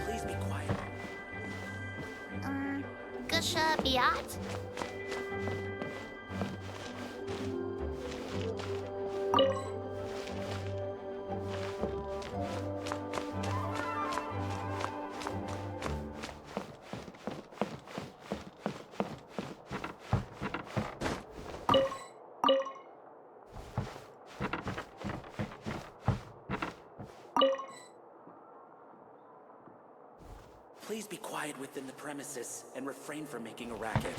Please be quiet. Biat? Please be quiet within the premises and refrain from making a racket.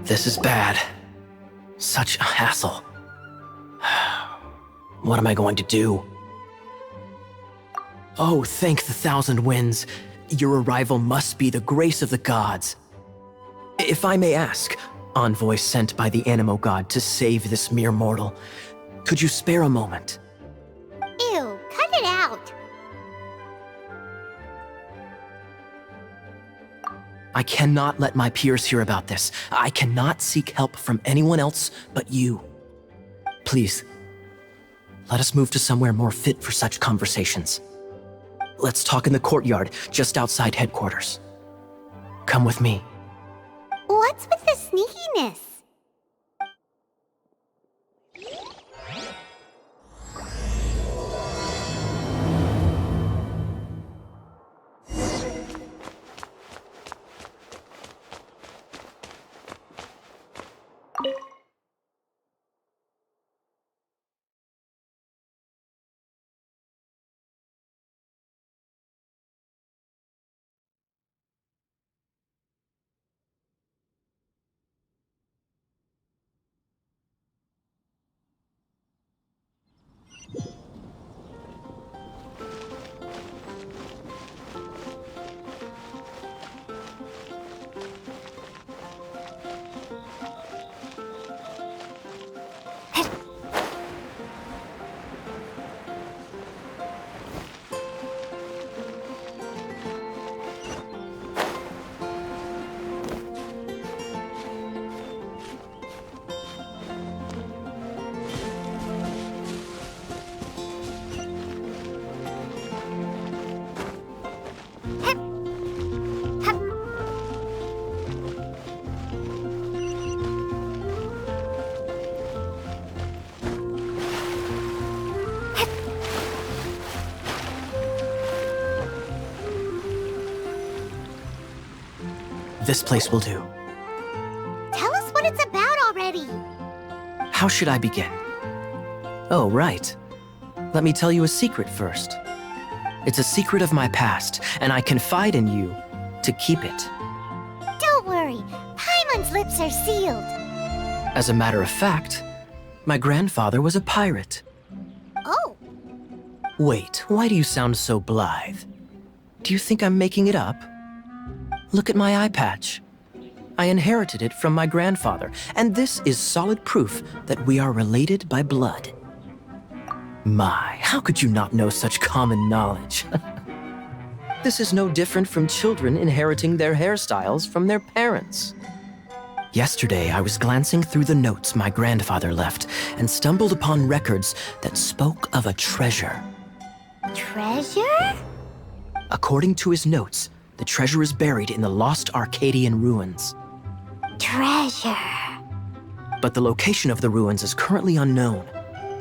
This is bad. Such a hassle. What am I going to do? Oh, thank the thousand winds. Your arrival must be the grace of the gods. If I may ask, envoy sent by the Animo god to save this mere mortal, could you spare a moment? Ew, cut it out. I cannot let my peers hear about this. I cannot seek help from anyone else but you. Please, let us move to somewhere more fit for such conversations. Let's talk in the courtyard, just outside headquarters. Come with me. What's with the sneakiness? This place will do. Tell us what it's about already. How should I begin? Oh, right. Let me tell you a secret first. It's a secret of my past, and I confide in you to keep it. Don't worry, Paimon's lips are sealed. As a matter of fact, my grandfather was a pirate. Oh, Wait, why do you sound so blithe? Do you think I'm making it up? Look at my eye patch. I inherited it from my grandfather, and this is solid proof that we are related by blood. My, how could you not know such common knowledge? This is no different from children inheriting their hairstyles from their parents. Yesterday, I was glancing through the notes my grandfather left and stumbled upon records that spoke of a treasure. Treasure? According to his notes, the treasure is buried in the lost Arcadian ruins. Treasure. But the location of the ruins is currently unknown.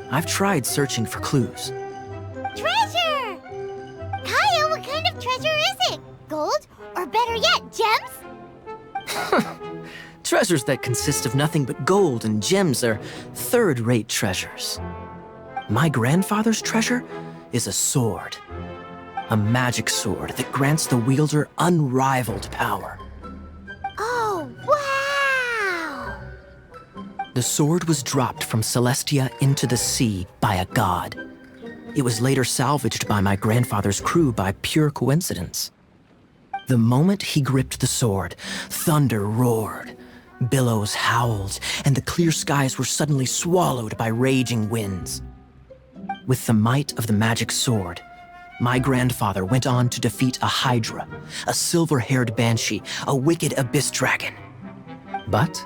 I've tried searching for clues. Treasure! Kaya, what kind of treasure is it? Gold? Or better yet, gems? Treasures that consist of nothing but gold and gems are third-rate treasures. My grandfather's treasure is a sword. A magic sword that grants the wielder unrivaled power. Oh, wow! The sword was dropped from Celestia into the sea by a god. It was later salvaged by my grandfather's crew by pure coincidence. The moment he gripped the sword, thunder roared, billows howled, and the clear skies were suddenly swallowed by raging winds. With the might of the magic sword, my grandfather went on to defeat a hydra, a silver-haired banshee, a wicked abyss dragon. But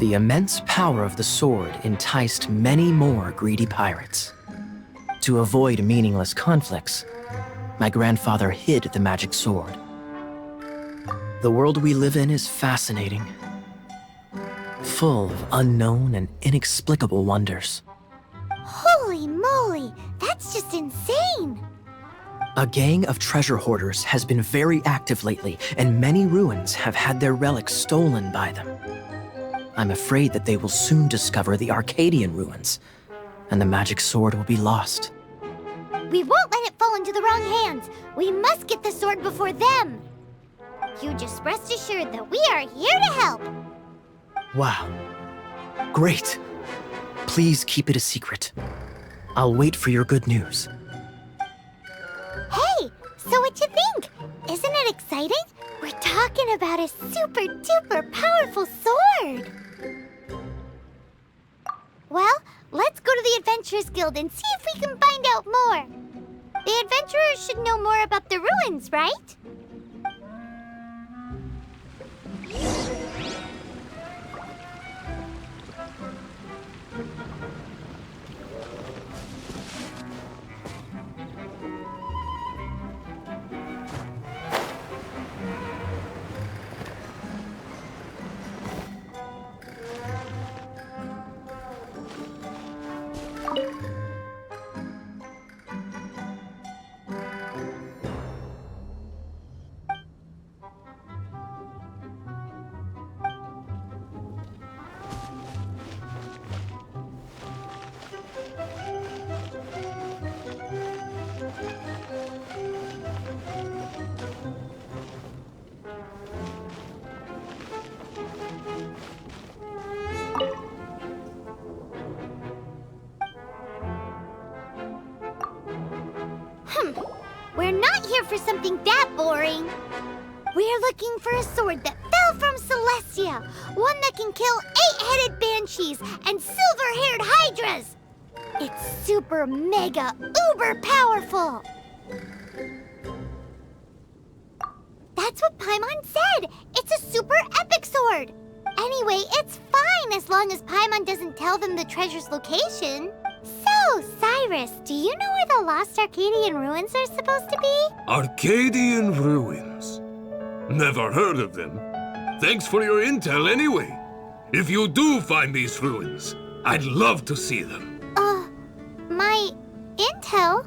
the immense power of the sword enticed many more greedy pirates. To avoid meaningless conflicts, my grandfather hid the magic sword. The world we live in is fascinating, full of unknown and inexplicable wonders. Holy moly, that's just insane! A gang of treasure hoarders has been very active lately, and many ruins have had their relics stolen by them. I'm afraid that they will soon discover the Arcadian ruins, and the magic sword will be lost. We won't let it fall into the wrong hands. We must get the sword before them. You just rest assured that we are here to help. Wow. Great. Please keep it a secret. I'll wait for your good news. Hey, so what you think? Isn't it exciting? We're talking about a super duper powerful sword. Well, let's go to the Adventurers Guild and see if we can find out more. The adventurers should know more about the ruins, right? We're not here for something that boring. We're looking for a sword that fell from Celestia. One that can kill 8-headed banshees and silver-haired hydras. It's super mega uber powerful. That's what Paimon said. It's a super epic sword. Anyway, it's fine as long as Paimon doesn't tell them the treasure's location. So, Cyrus, do you know where the lost Arcadian ruins are supposed to be? Arcadian ruins? Never heard of them. Thanks for your intel anyway. If you do find these ruins, I'd love to see them. My intel?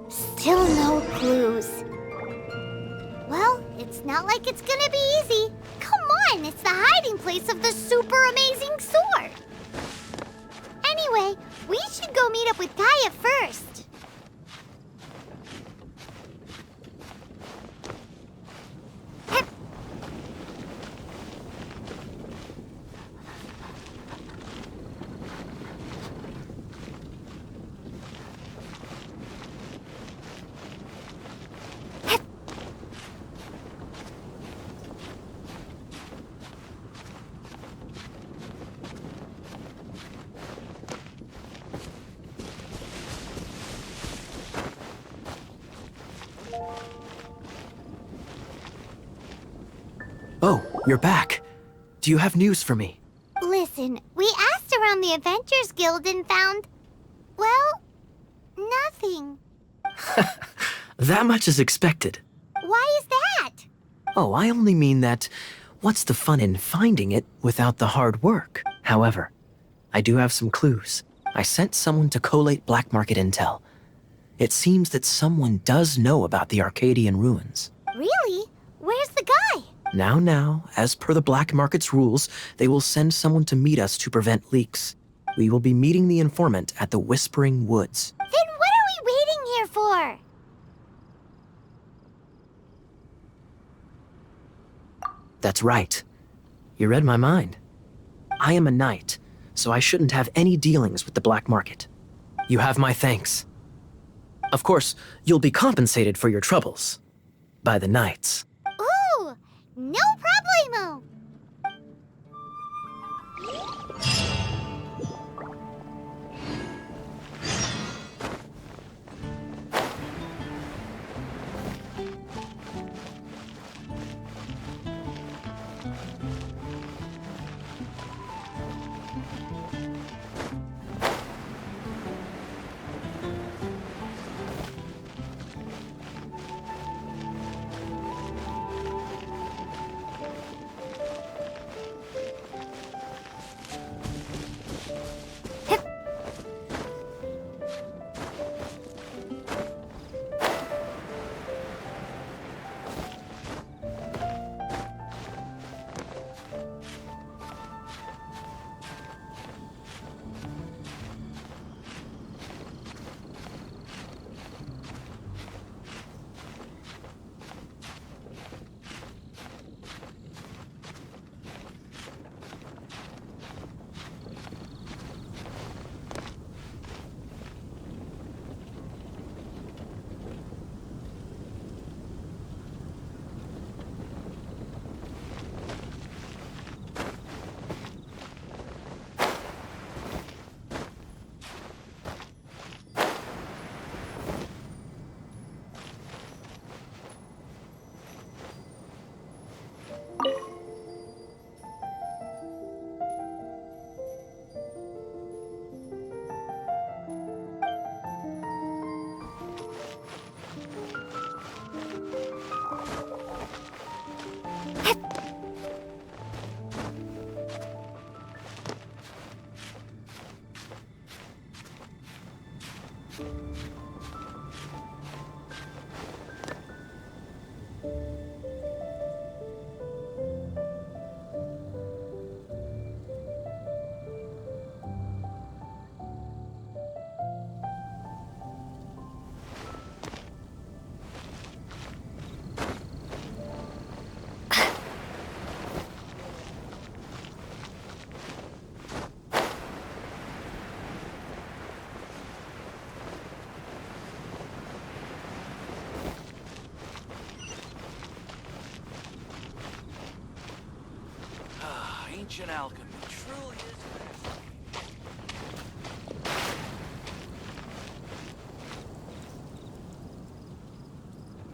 Still no clues. Well, it's not like it's gonna be easy. Come on, it's the hiding place of the super amazing sword. Anyway, we should go meet up with Gaia first. You're back. Do you have news for me? Listen, we asked around the Adventures Guild and found, well, nothing. That much is expected. Why is that? Oh, I only mean that what's the fun in finding it without the hard work? However, I do have some clues. I sent someone to collate black market intel. It seems that someone does know about the Arcadian ruins. Really? Where's the guy? Now, as per the black market's rules, they will send someone to meet us to prevent leaks. We will be meeting the informant at the Whispering Woods. Then what are we waiting here for? That's right. You read my mind. I am a knight, so I shouldn't have any dealings with the black market. You have my thanks. Of course, you'll be compensated for your troubles. By the knights. Ooh, no problemo. Ancient alchemy truly is fascinating.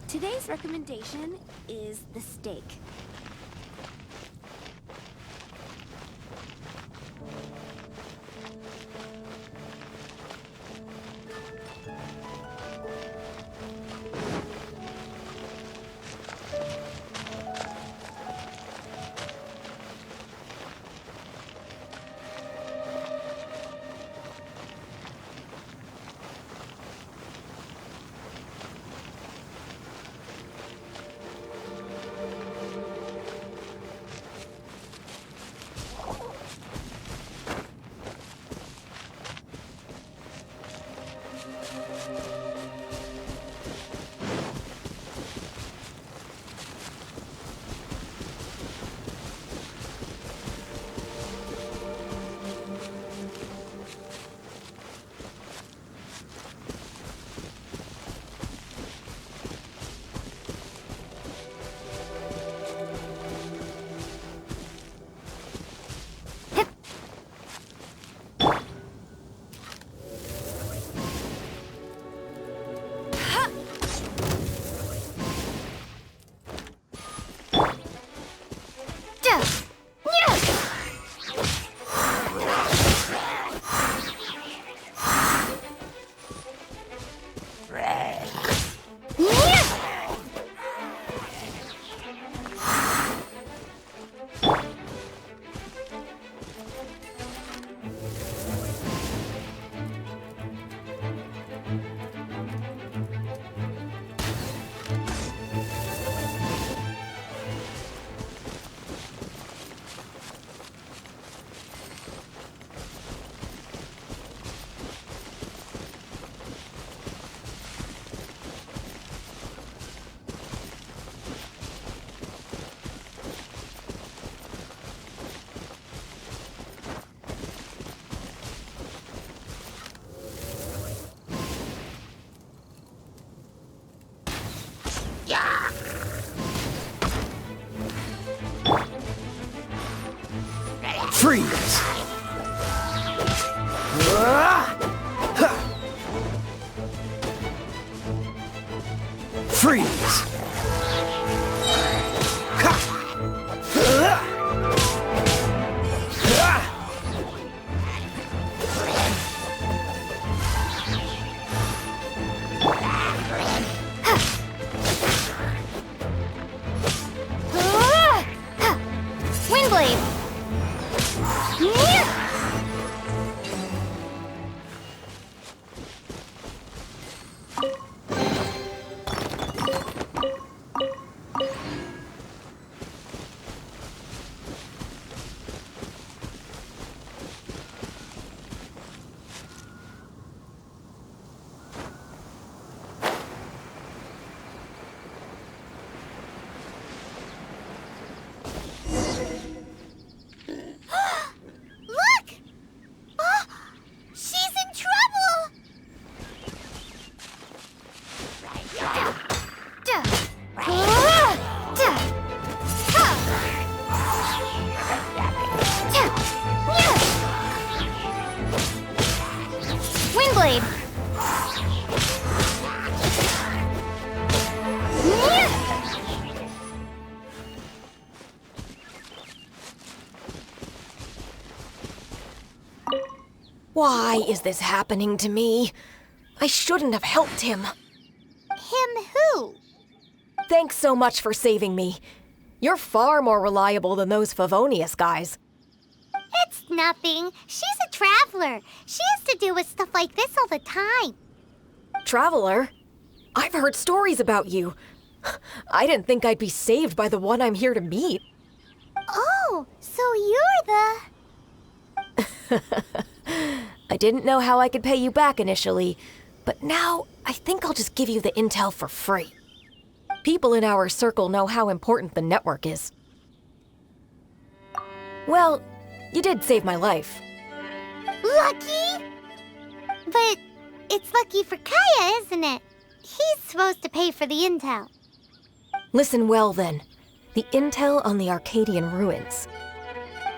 Today's recommendation is the steak. Freeze! Ah! Ha! Freeze! Ha! Ah! Ah! Windblade! Look! Oh, she's in trouble! Windblade! Why is this happening to me? I shouldn't have helped him. Him who? Thanks so much for saving me. You're far more reliable than those Favonius guys. It's nothing. She's a traveler. She has to deal with stuff like this all the time. Traveler? I've heard stories about you. I didn't think I'd be saved by the one I'm here to meet. Oh, so you're the... I didn't know how I could pay you back initially, but now I think I'll just give you the intel for free. People in our circle know how important the network is. Well, you did save my life. Lucky? But it's lucky for Kaya, isn't it? He's supposed to pay for the intel. Listen well then. The intel on the Arcadian ruins.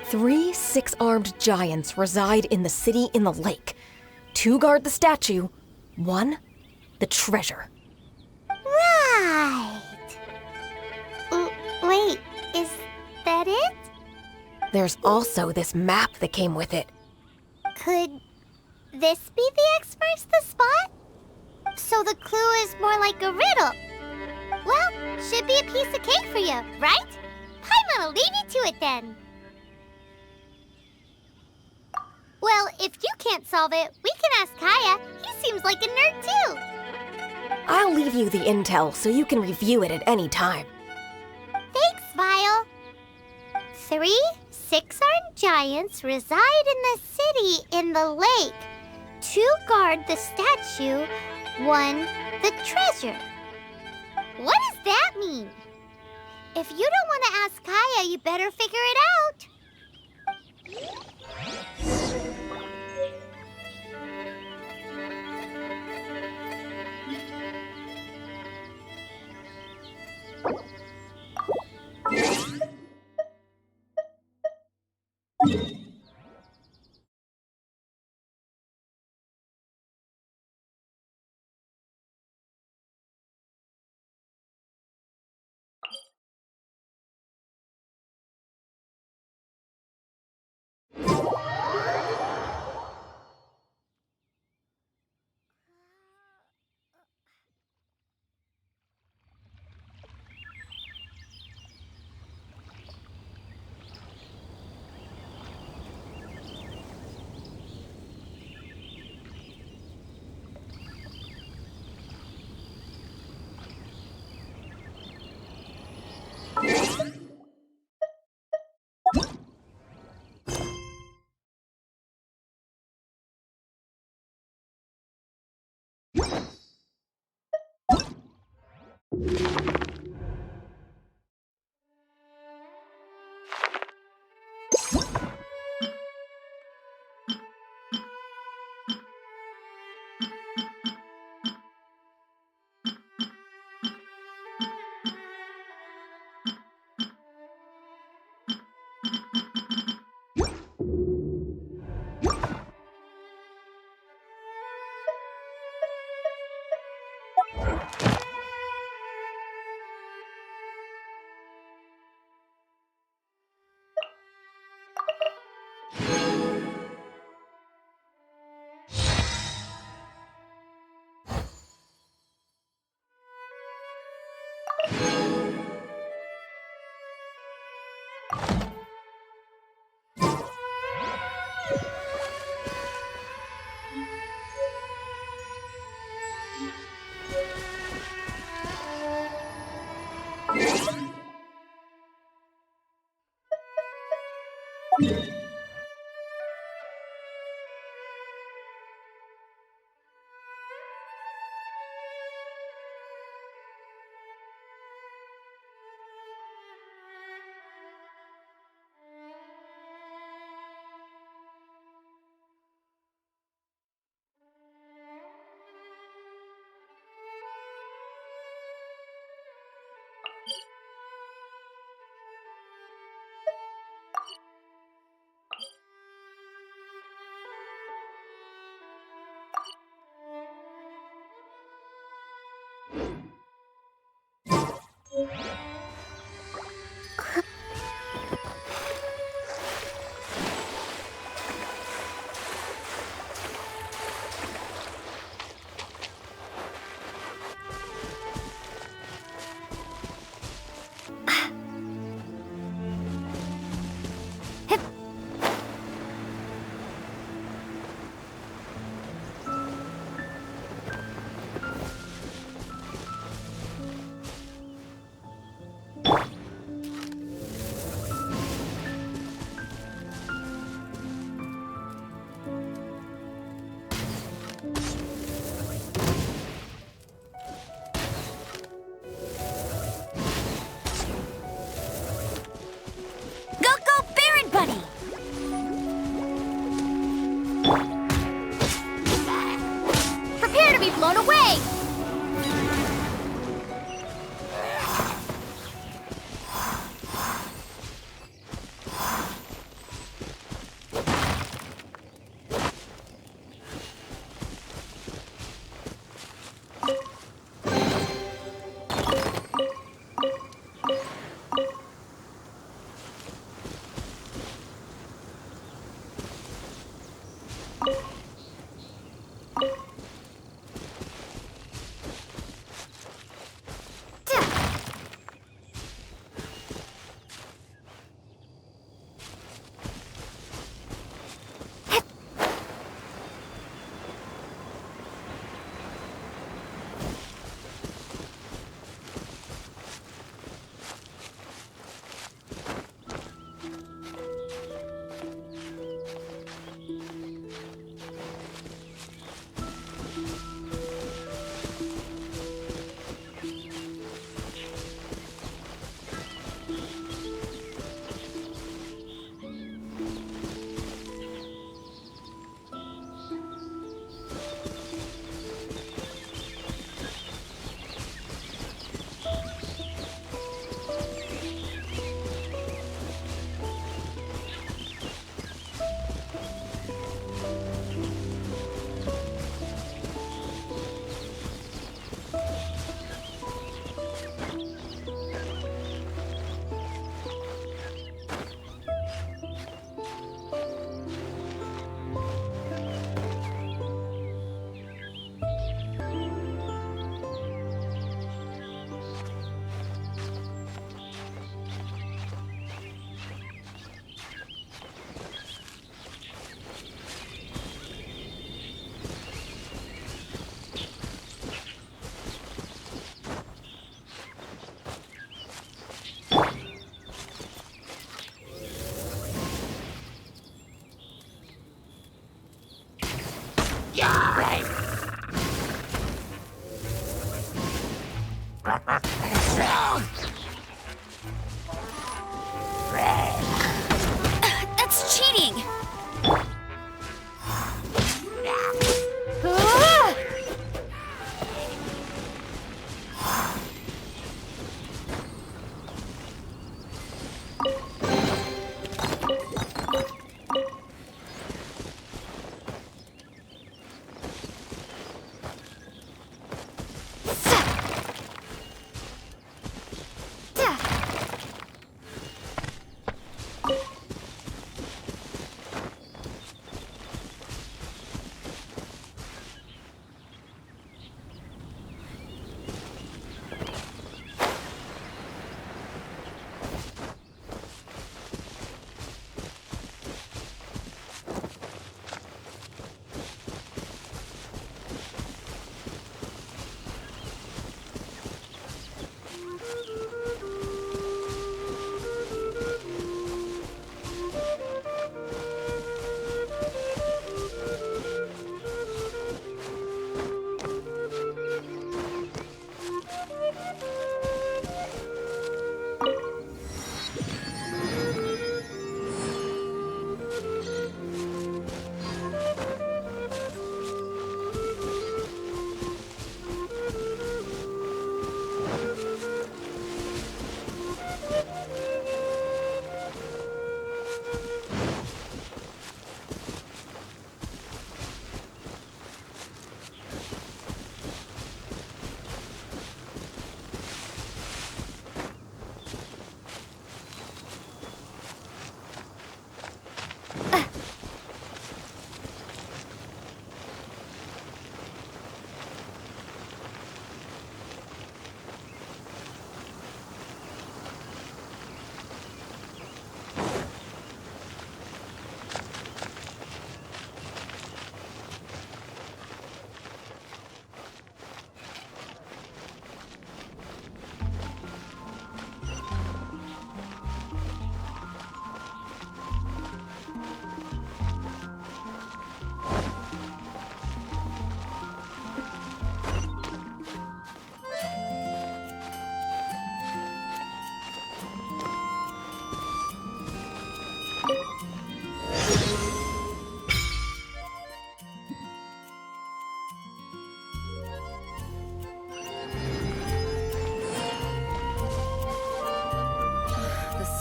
3 6-armed giants reside in the city in the lake. 2 guard the statue, 1 the treasure. Right. Wait, is that it? There's also this map that came with it. Could this be the X marks the spot? So the clue is more like a riddle. Well, should be a piece of cake for you, right? Paimon will leave you to it then. Well, if you can't solve it, we can ask Kaya. He seems like a nerd too. I'll leave you the intel so you can review it at any time. Thanks, Vile. 3 6-armed giants reside in the city in the lake. 2 guard the statue, 1 the treasure. What does that mean? If you don't want to ask Kaya, you better figure it out.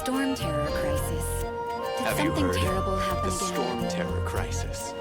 storm terror crisis. Did Have you something heard? terrible happen The again? storm terror crisis.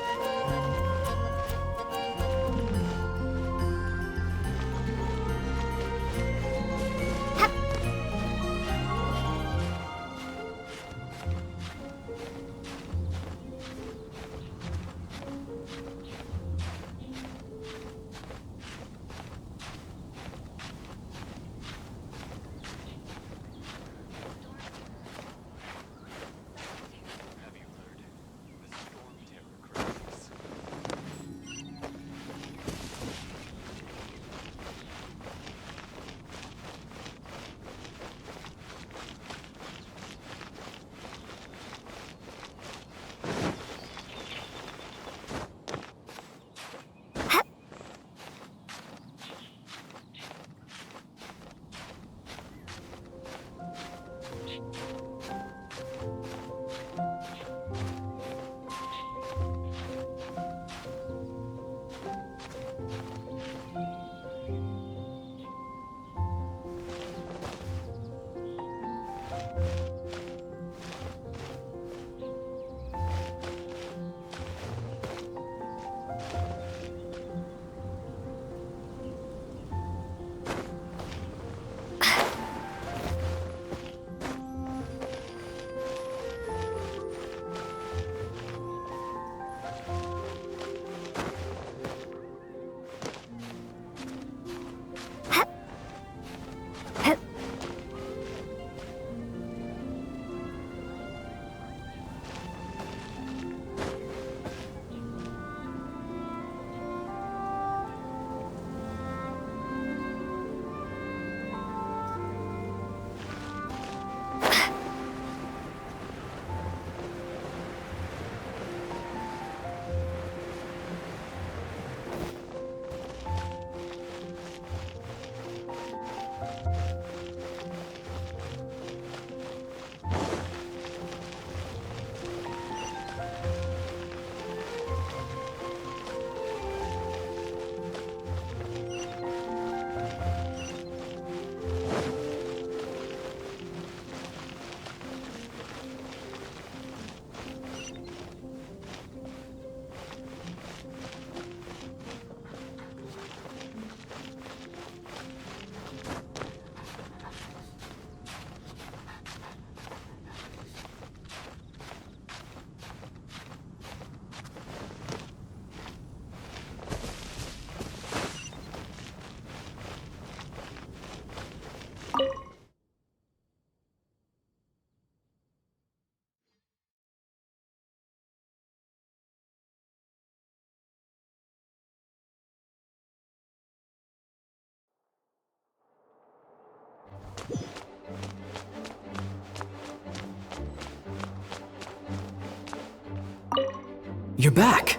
You're back.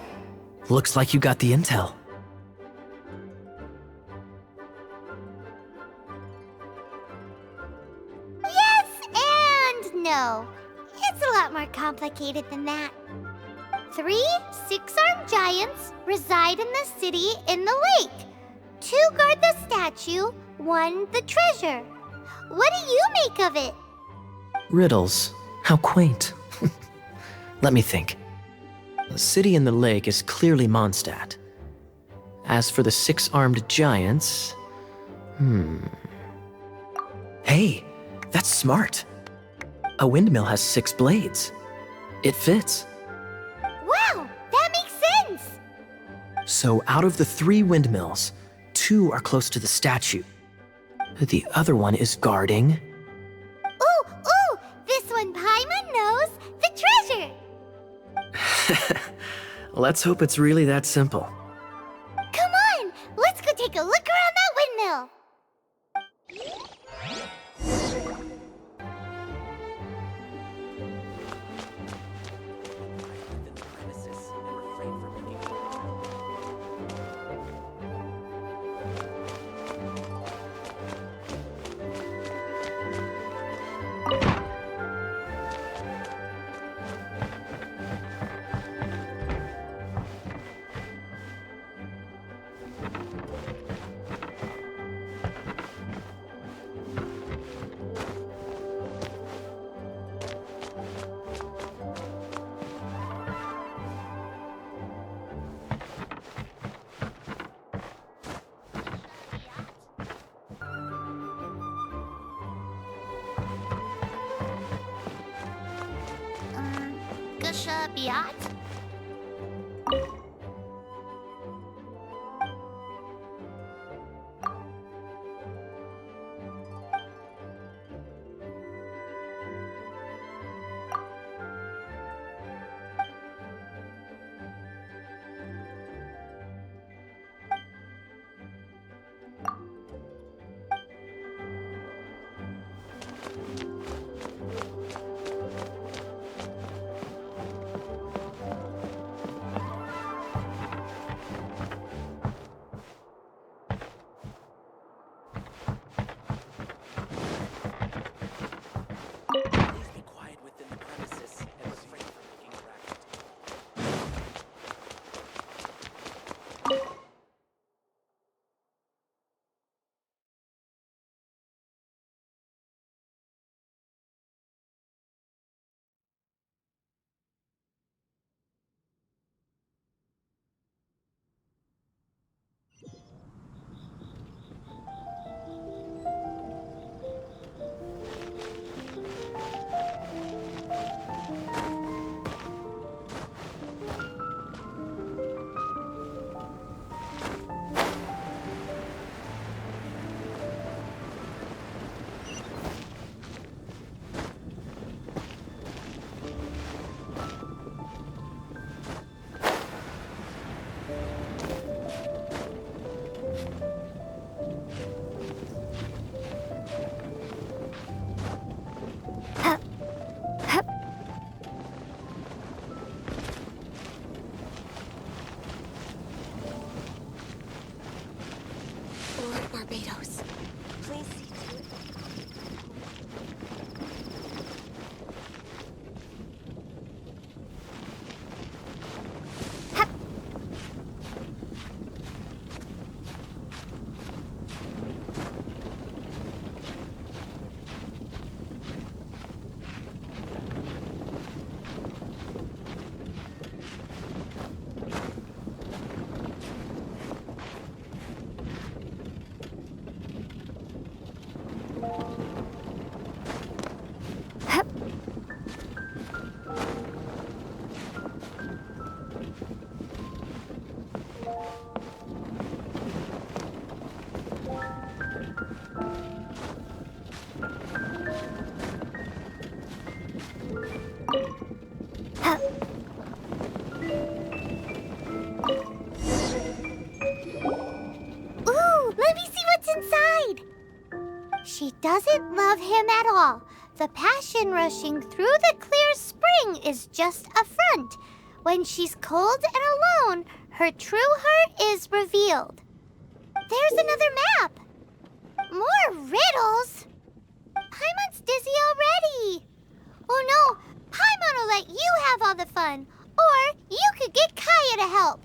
Looks like you got the intel. Yes and no. It's a lot more complicated than that. 3 six-armed giants reside in the city in the lake. 2 guard the statue, 1 the treasure. What do you make of it? Riddles. How quaint. Let me think. The city in the lake is clearly Mondstadt. As for the 6-armed giants... Hey, that's smart. A windmill has 6 blades. It fits. Wow, that makes sense! So out of the 3 windmills, 2 are close to the statue. The other one is guarding... Ooh, this one Paimon knows, the treasure! Let's hope it's really that simple. Come on, let's go take a look around that windmill. Within the premises and refrain from making Russia Biat? Please be quiet within the premises and refrain from making racket. Lord Barbados, please see to it. Ooh, let me see what's inside. She doesn't love him at all. The passion rushing through the clear spring is just a front. When she's cold and alone, her true heart is revealed. There's another map. More riddles. Paimon's dizzy already. Oh no, Paimon will let you have all the fun. Or you could get Kaya to help.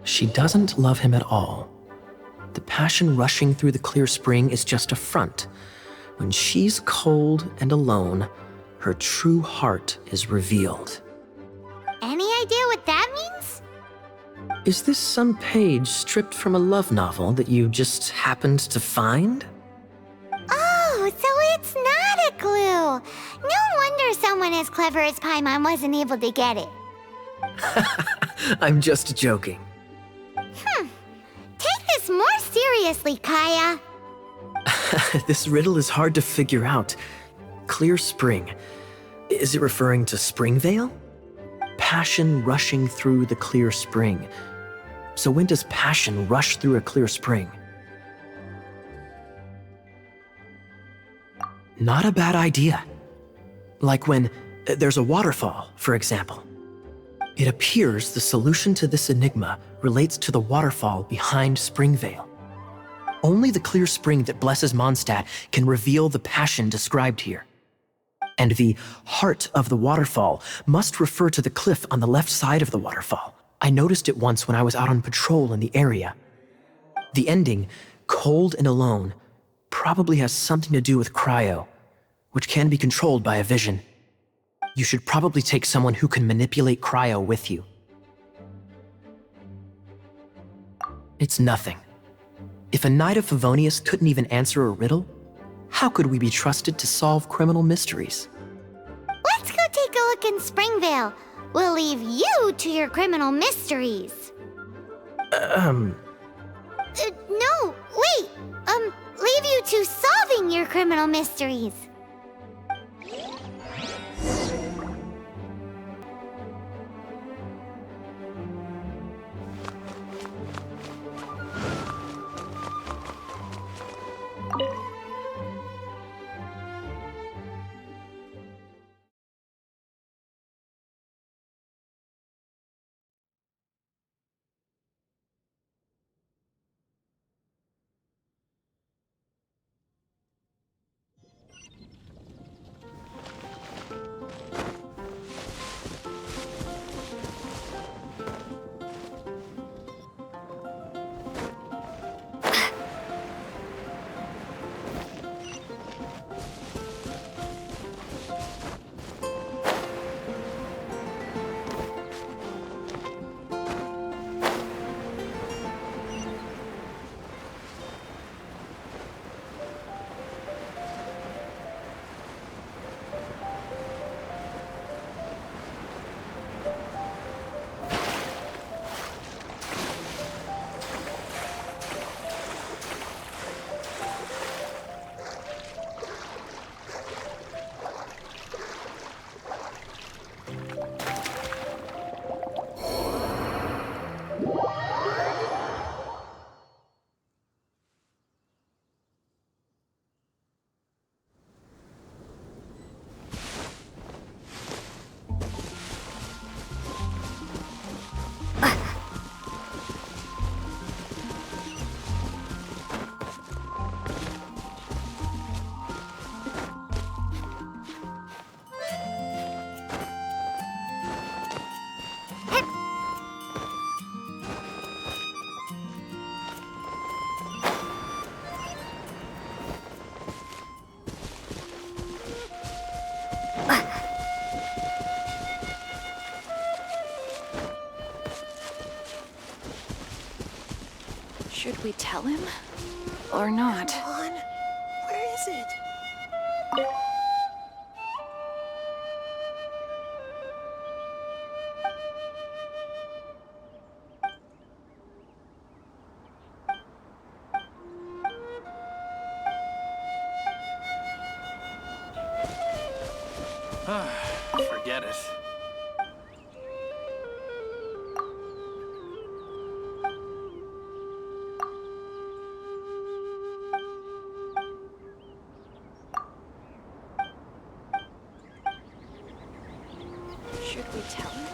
She doesn't love him at all. The passion rushing through the clear spring is just a front. When she's cold and alone, her true heart is revealed. Any idea what that means? Is this some page stripped from a love novel that you just happened to find? Oh, so it's not a clue. No wonder someone as clever as Paimon wasn't able to get it. I'm just joking. Take this more seriously, Kaya. This riddle is hard to figure out. Clear spring. Is it referring to Springvale? Passion rushing through the clear spring. So when does passion rush through a clear spring? Not a bad idea. Like when There's a waterfall, for example. It appears the solution to this enigma relates to the waterfall behind Springvale. Only the clear spring that blesses Mondstadt can reveal the passion described here. And the heart of the waterfall must refer to the cliff on the left side of the waterfall. I noticed it once when I was out on patrol in the area. The ending, cold and alone, probably has something to do with cryo, which can be controlled by a vision. You should probably take someone who can manipulate cryo with you. It's nothing. If a Knight of Favonius couldn't even answer a riddle, how could we be trusted to solve criminal mysteries? Let's go take a look in Springvale. We'll leave you to your criminal mysteries. No, wait. Leave you to solving your criminal mysteries. Should we tell him? Or not? Come on. Where is it? Forget it. Should we tell him?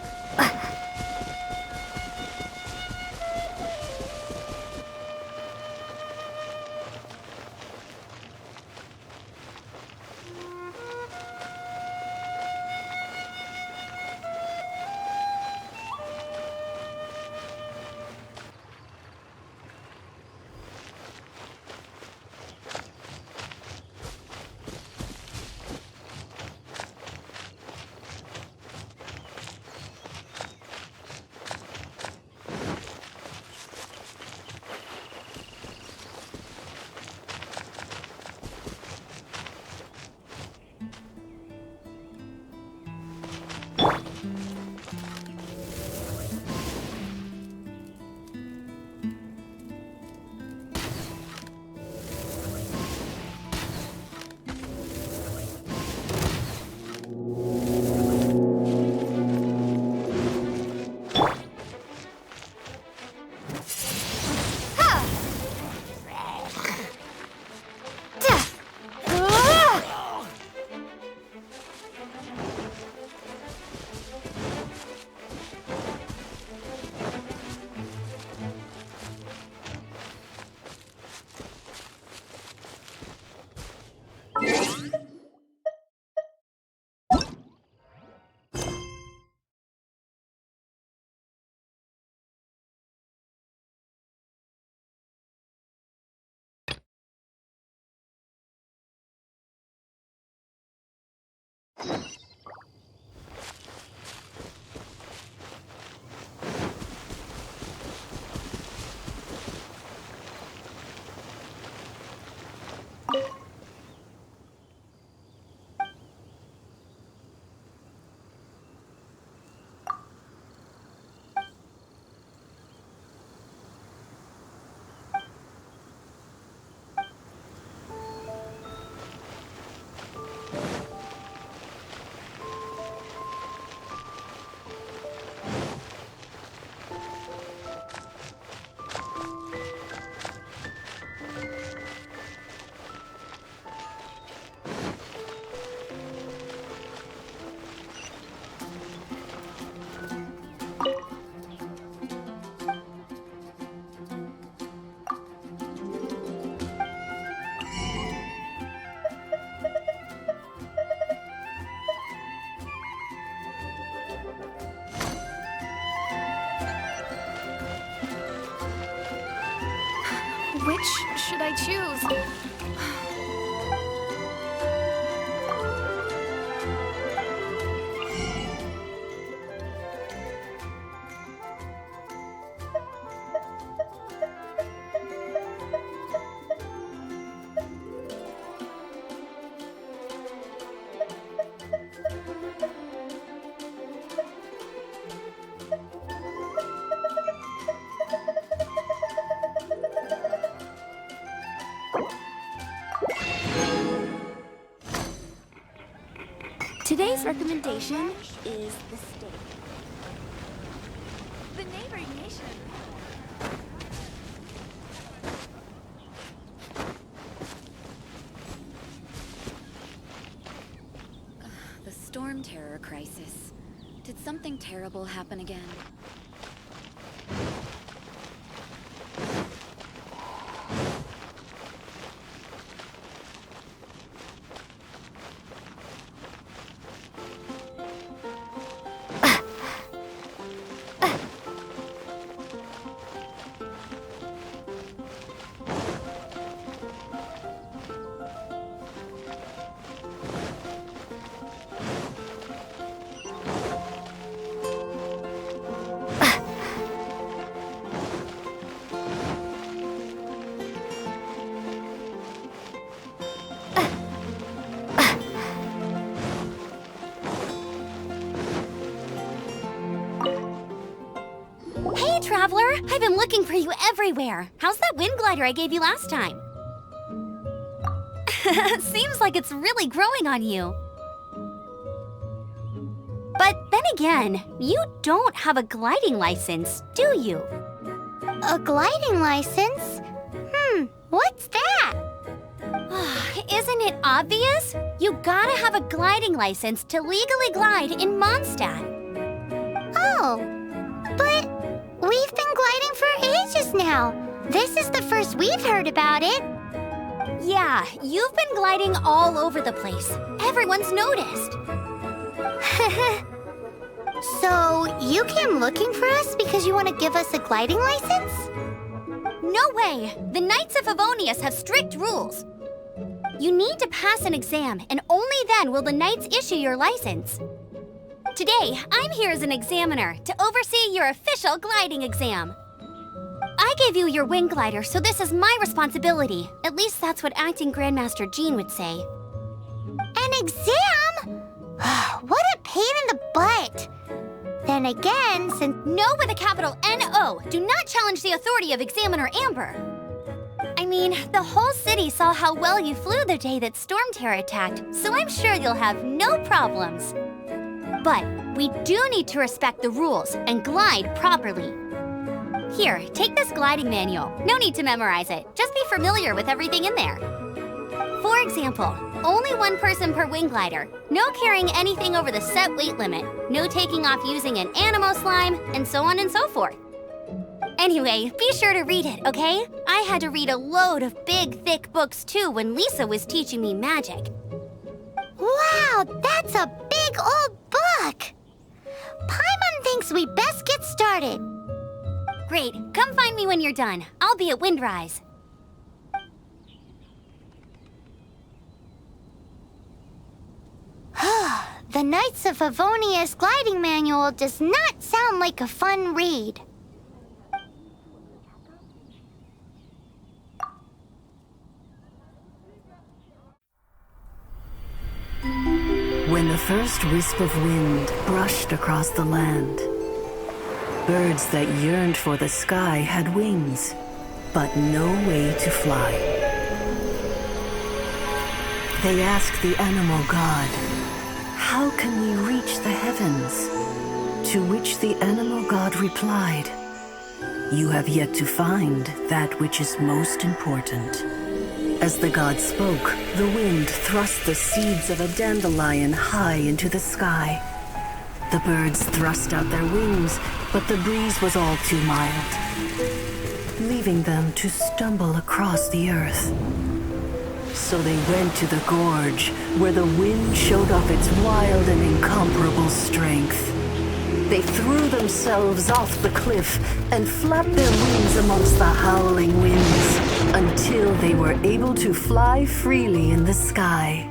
should I choose? Today's recommendation is the steak. The neighboring nation. The storm terror crisis. Did something terrible happen again? Hey, Traveler! I've been looking for you everywhere. How's that wind glider I gave you last time? Seems like it's really growing on you. But then again, you don't have a gliding license, do you? A gliding license? What's that? Isn't it obvious? You gotta have a gliding license to legally glide in Mondstadt. Oh, but we've been gliding for ages now. This is the first we've heard about it. Yeah, you've been gliding all over the place. Everyone's noticed. So, you came looking for us because you want to give us a gliding license? No way! The Knights of Favonius have strict rules. You need to pass an exam, and only then will the Knights issue your license. Today, I'm here as an examiner to oversee your official gliding exam. I gave you your wing glider, so this is my responsibility. At least that's what Acting Grandmaster Jean would say. An exam? What a pain in the butt. Then again, since no with a capital N-O, do not challenge the authority of Examiner Amber. I mean, the whole city saw how well you flew the day that Storm Terror attacked, so I'm sure you'll have no problems. But we do need to respect the rules and glide properly. Here, take this gliding manual. No need to memorize it. Just be familiar with everything in there. For example, only one person per wing glider, no carrying anything over the set weight limit, no taking off using an animal slime, and so on and so forth. Anyway, be sure to read it, okay? I had to read a load of big, thick books too when Lisa was teaching me magic. Wow, that's a big old book! Paimon thinks we best get started. Great, come find me when you're done. I'll be at Windrise. The Knights of Favonius gliding manual does not sound like a fun read. When the first wisp of wind brushed across the land, birds that yearned for the sky had wings, but no way to fly. They asked the animal god, "How can we reach the heavens?" To which the animal god replied, "You have yet to find that which is most important." As the god spoke, the wind thrust the seeds of a dandelion high into the sky. The birds thrust out their wings, but the breeze was all too mild, leaving them to stumble across the earth. So they went to the gorge, where the wind showed off its wild and incomparable strength. They threw themselves off the cliff and flapped their wings amongst the howling winds. until they were able to fly freely in the sky.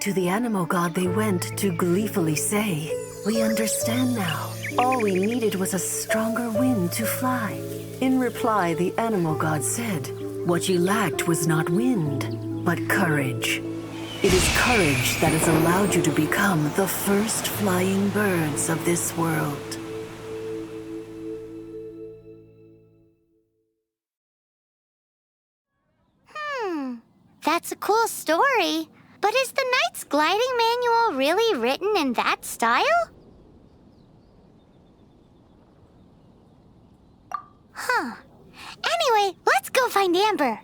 To the animal god they went to gleefully say, "We understand now. All we needed was a stronger wind to fly." In reply, the animal god said, "What you lacked was not wind, but courage. It is courage that has allowed you to become the first flying birds of this world." That's a cool story. But is the Knight's gliding manual really written in that style? Huh. Anyway, let's go find Amber.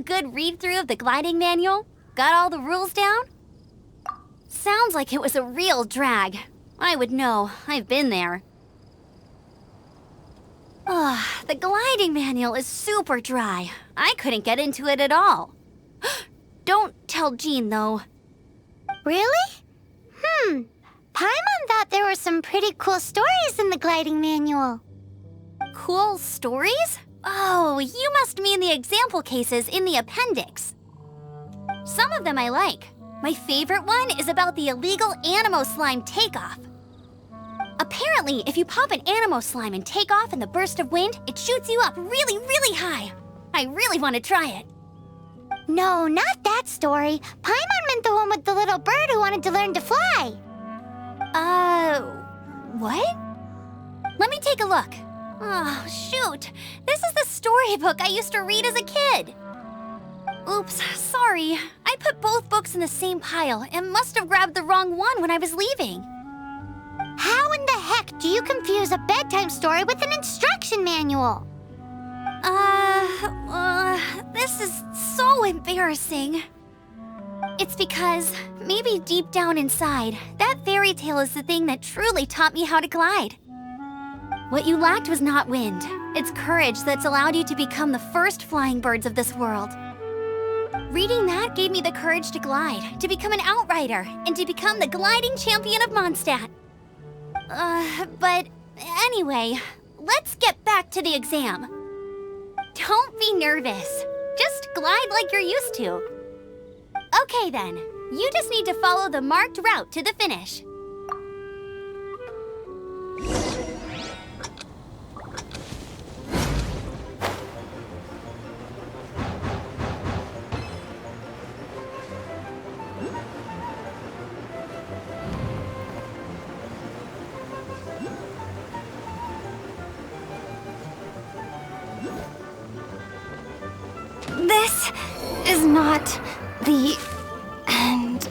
a good read-through of the gliding manual? Got all the rules down? Sounds like it was a real drag. I would know. I've been there. Ugh, the gliding manual is super dry. I couldn't get into it at all. Don't tell Jean, though. Really? Paimon thought there were some pretty cool stories in the gliding manual. Cool stories? Oh, you must mean the example cases in the appendix. Some of them I like. My favorite one is about the illegal Animo Slime takeoff. Apparently, if you pop an Animo Slime and take off in the burst of wind, it shoots you up really, really high. I really want to try it. No, not that story. Paimon meant the one with the little bird who wanted to learn to fly. What? Let me take a look. Oh, shoot. This is the storybook I used to read as a kid. Oops, sorry. I put both books in the same pile and must have grabbed the wrong one when I was leaving. How in the heck do you confuse a bedtime story with an instruction manual? This is so embarrassing. It's because, maybe deep down inside, that fairy tale is the thing that truly taught me how to glide. What you lacked was not wind. It's courage that's allowed you to become the first flying birds of this world. Reading that gave me the courage to glide, to become an outrider, and to become the gliding champion of Mondstadt. But anyway, let's get back to the exam. Don't be nervous. Just glide like you're used to. Okay then, you just need to follow the marked route to the finish. This is not the end.